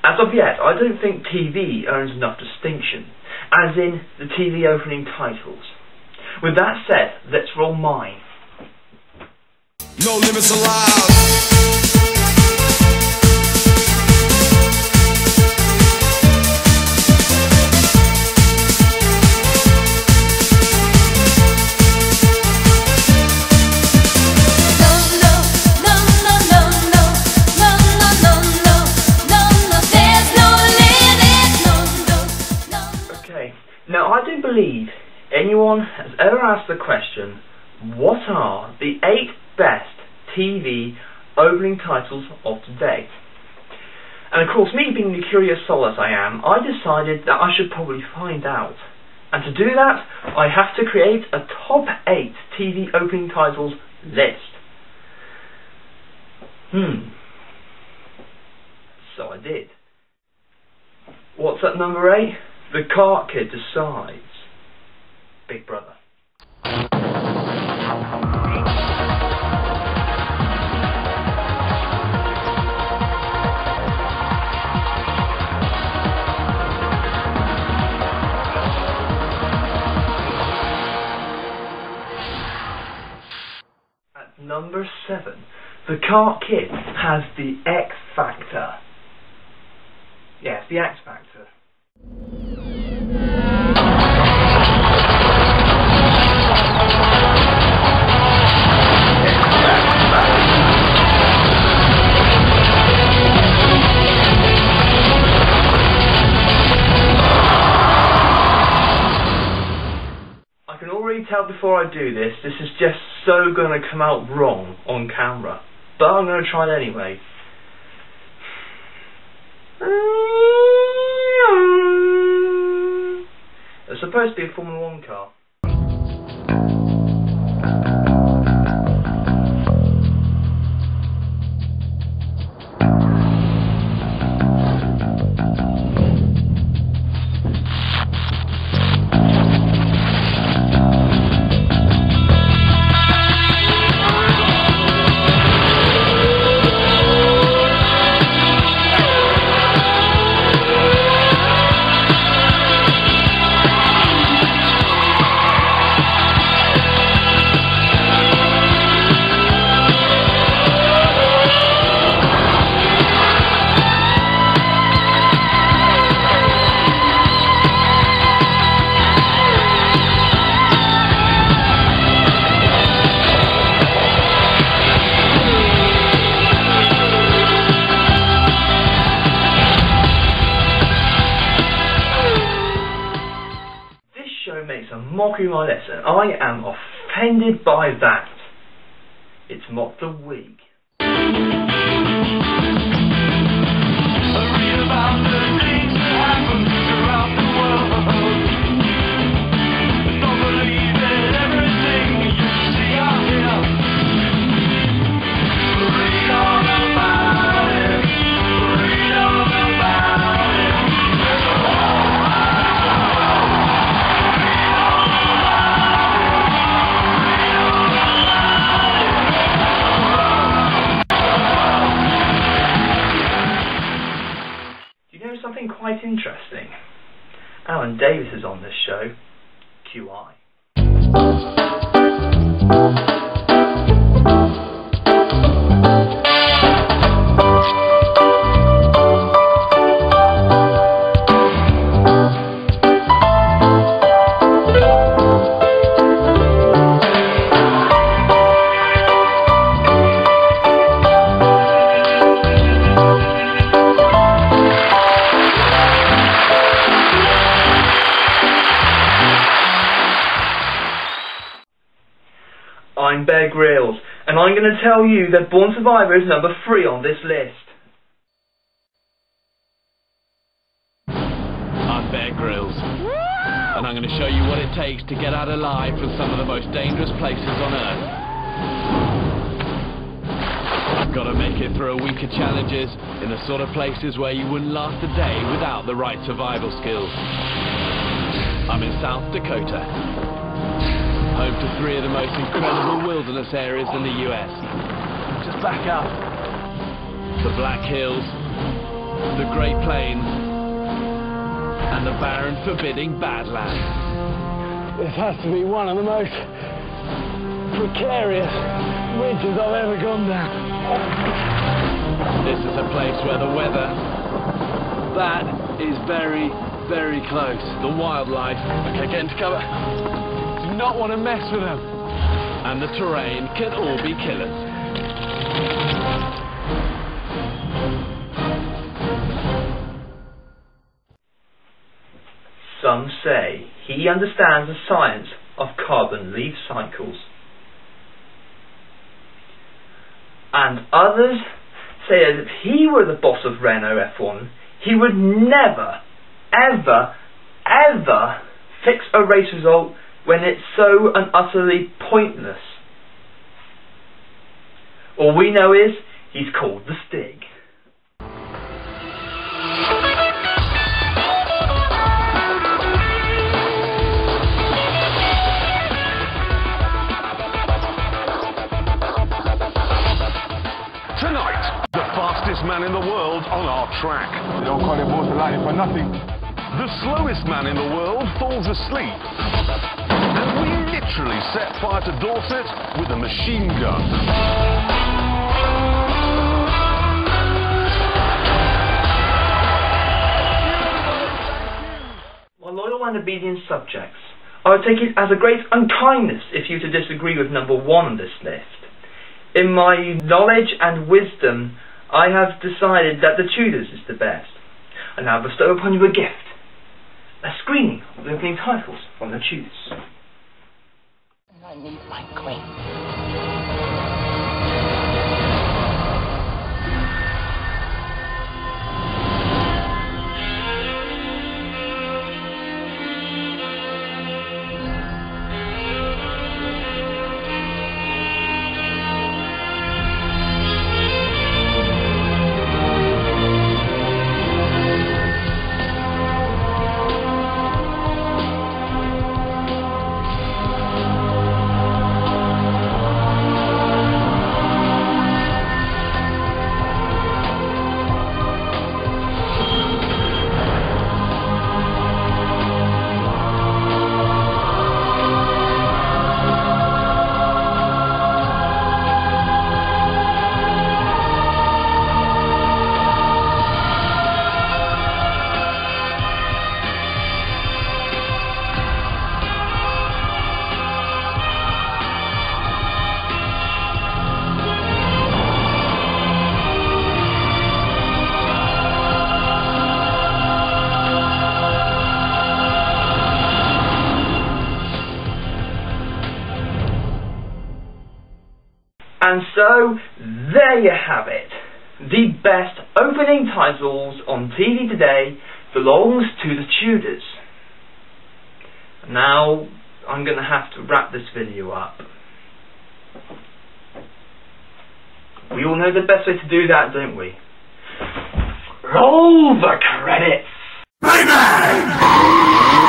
As of yet, I don't think TV earns enough distinction, as in the TV opening titles. With that said, let's roll mine. No limits allowed. Now, I don't believe anyone has ever asked the question, what are the 8 best TV opening titles of today? And of course, me being the curious soul as I am, I decided that I should probably find out. And to do that, I have to create a top 8 TV opening titles list. So I did. What's at number 8? The Kart Kid decides. Big Brother. At number 7, the Kart Kid has the X Factor. Yes, the X Factor. I can already tell before I do this is just so going to come out wrong on camera, but I'm going to try it anyway. It's supposed to be a Formula 1 car. Makes a mockery of my lesson. I am offended by that. It's mock the week. I read about the things that happen throughout the world. Don't believe in everything you see out here. Read all about it. Read all about it. Something quite interesting. Alan Davis is on this show. QI. I'm Bear Grylls, and I'm going to tell you that Born Survivor is number 3 on this list. I'm Bear Grylls, and I'm going to show you what it takes to get out alive from some of the most dangerous places on Earth. I've got to make it through a week of challenges in the sort of places where you wouldn't last a day without the right survival skills. I'm in South Dakota, home to 3 of the most incredible wilderness areas in the US. Just back up. The Black Hills, the Great Plains, and the barren, forbidding Badlands. This has to be one of the most precarious winters I've ever gone down. This is a place where the weather, that is very, very close. The wildlife, okay, get into cover. Do not want to mess with them. And the terrain can all be killers. Some say he understands the science of carbon leaf cycles. And others say that if he were the boss of Renault F1, he would never, ever, ever fix a race result when it's so utterly pointless. All we know is he's called the Stig. Tonight, the fastest man in the world on our track. They don't call it water lightning for nothing. The slowest man in the world falls asleep. And we literally set fire to Dorset with a machine gun. My loyal and obedient subjects, I would take it as a great unkindness if you to disagree with number 1 on this list. In my knowledge and wisdom, I have decided that the Tudors is the best. I now bestow upon you a gift. A screening of the opening titles from the Tudors. I need my queen. And so, there you have it. The best opening titles on TV today belongs to the Tudors. Now, I'm going to have to wrap this video up. We all know the best way to do that, don't we? Roll the credits! Bang, bang!